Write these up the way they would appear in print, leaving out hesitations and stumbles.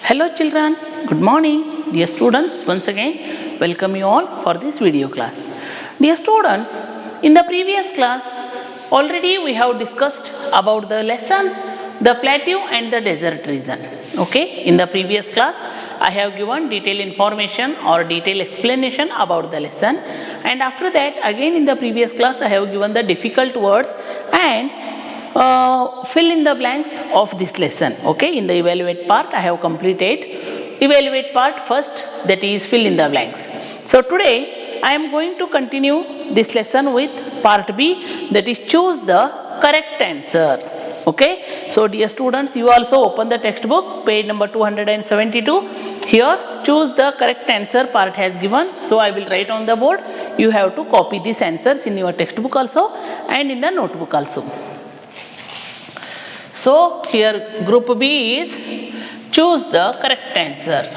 Hello children, good morning. Dear students, once again welcome you all for this video class. Dear students, in the previous class already we have discussed about the lesson the plateau and the desert region. Okay, in the previous class I have given detailed information or detailed explanation about the lesson, and after that again in the previous class I have given the difficult words and fill in the blanks of this lesson. Okay, in the evaluate part I have completed evaluate part first, that is fill in the blanks. So today I am going to continue this lesson with part B, that is choose the correct answer. Okay, so dear students, you also open the textbook page number 272. Here choose the correct answer part has given, so I will write on the board. You have to copy these answers in your textbook also and in the notebook also. So here group B is choose the correct answer.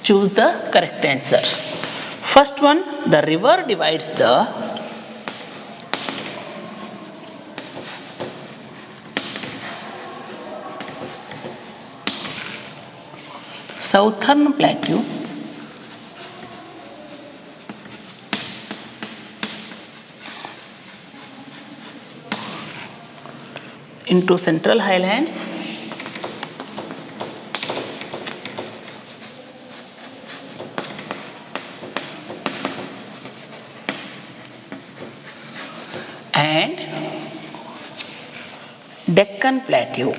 Choose the correct answer. First one, the river divides the southern plateau into central highlands and Deccan Plateau.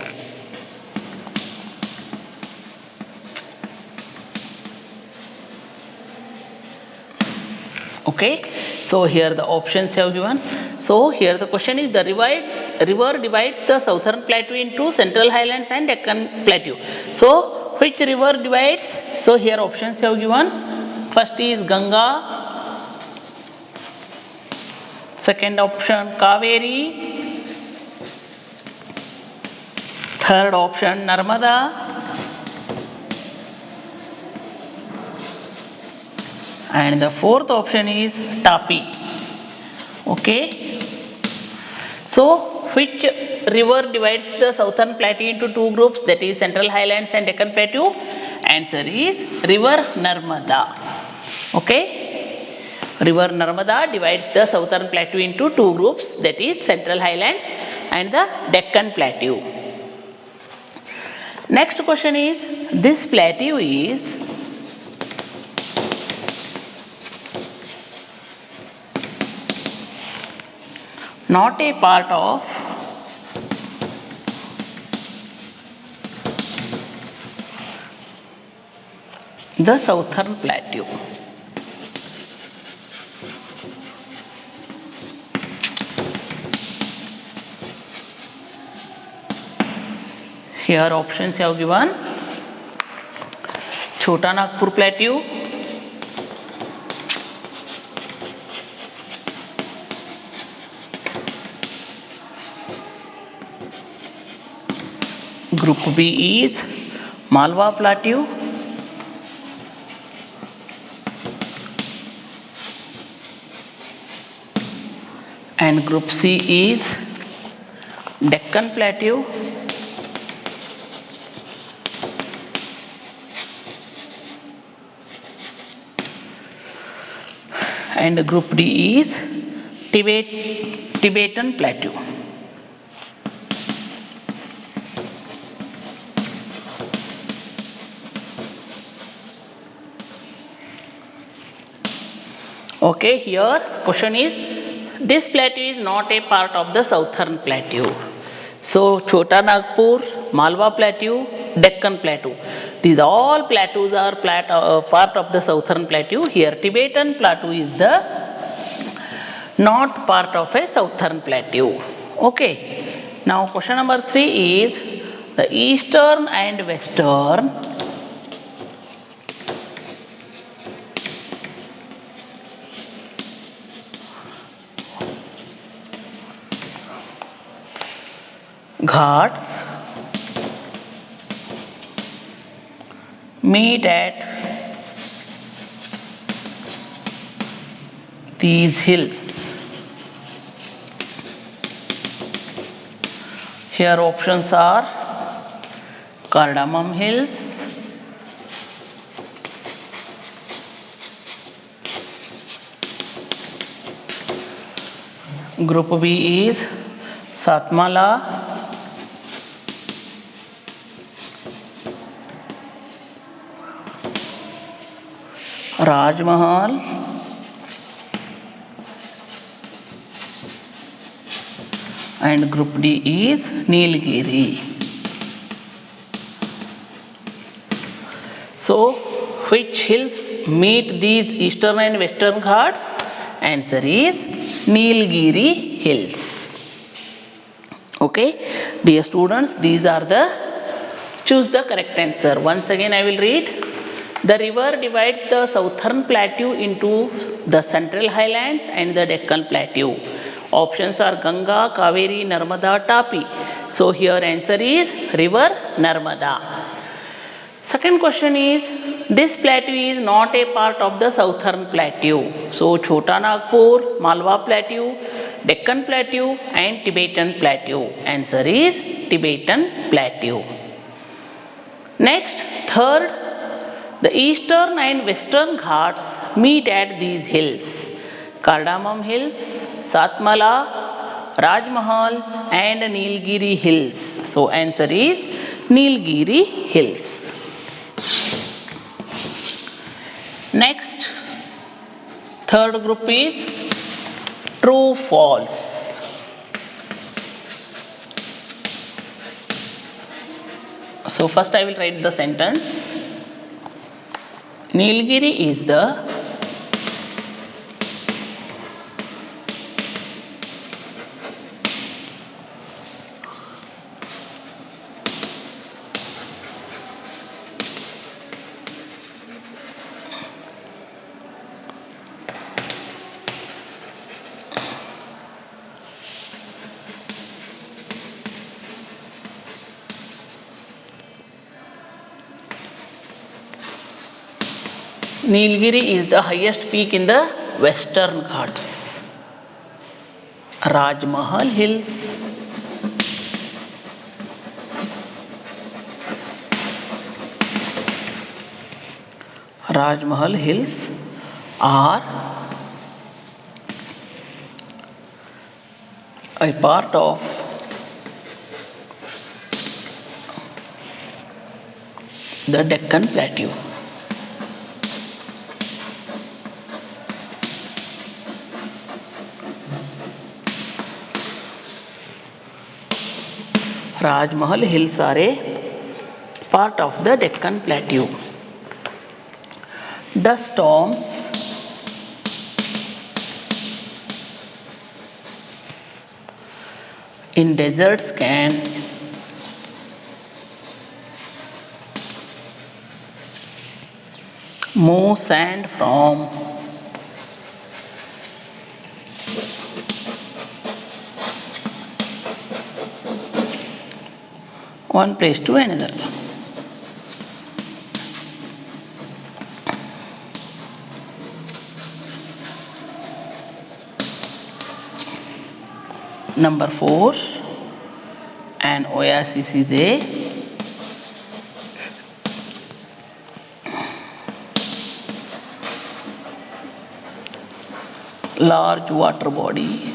Okay, so here the options have given. So here the question is the river divides the southern plateau into central highlands and Deccan Plateau. So which river divides? So here options have given. First is Ganga, second option Kaveri, third option Narmada, and the fourth option is Tapi. Okay, so which river divides the southern plateau into two groups, that is central highlands and Deccan Plateau? Answer is river Narmada. Okay, river Narmada divides the southern plateau into two groups, that is central highlands and the Deccan Plateau. Next question is, this plateau is not a part of the southern plateau. Here options have given Chota Nagpur Plateau, group B is Malwa Plateau, and group C is Deccan Plateau, and group D is Tibetan Plateau. Okay, here question is, this plateau is not a part of the southern plateau. So Chota Nagpur, Malwa Plateau, Deccan Plateau, these all plateaus are part of the southern plateau. Here Tibetan Plateau is the not part of a southern plateau. Okay, now question number 3 is the eastern and western Ghats meet at these hills. Here options are Cardamom Hills, Group B is Satmala, Raj Mahal, and Group D is Nilgiri. So, which hills meet these eastern and western ghats? Answer is Nilgiri Hills. Okay, dear students, these are the choose the correct answer. Once again, I will read. The river divides the southern plateau into the central highlands and the Deccan plateau. Options are Ganga, Kaveri, Narmada, Tapi. So here answer is river Narmada. Second question is, this plateau is not a part of the southern plateau. So Chota Nagpur, Malwa plateau, Deccan plateau and Tibetan plateau. Answer is Tibetan plateau. Next, third, the eastern and western ghats meet at these hills. Cardamom Hills, Satmala, Raj Mahal and Nilgiri Hills. So answer is Nilgiri Hills. Next, third group is true false. So first I will write the sentence. Nilgiri is the Nilgiri is the highest peak in the western ghats. Raj Mahal Hills, Raj Mahal Hills are a part of the Deccan Plateau. Raj Mahal Hills are a part of the Deccan Plateau. Dust storms in deserts can move sand from one place to another. Number 4, an oasis is a large water body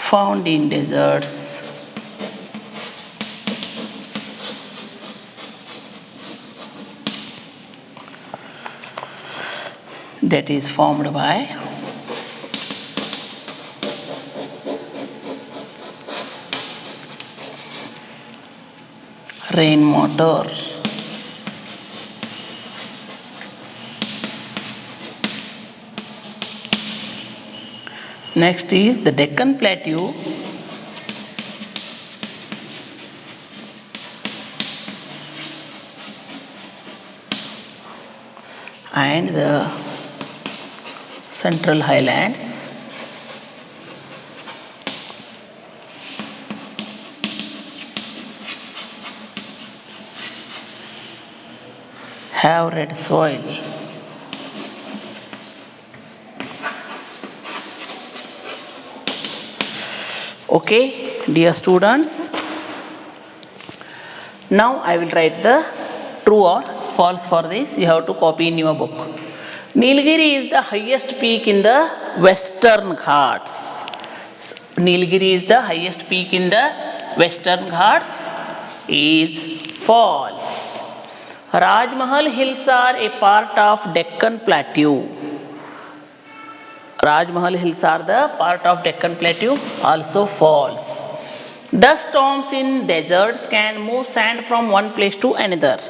found in deserts that is formed by rainwater. Next is the Deccan Plateau and the Central Highlands. have red soil. Okay, dear students, now I will write the true or false for this. You have to copy in your book. Nilgiri is the highest peak in the Western Ghats. Nilgiri is the highest peak in the Western Ghats is false. Rajmahal hills are a part of Deccan Plateau. Rajmahal hills are the part of Deccan Plateau, also false. Dust storms in deserts can move sand from one place to another.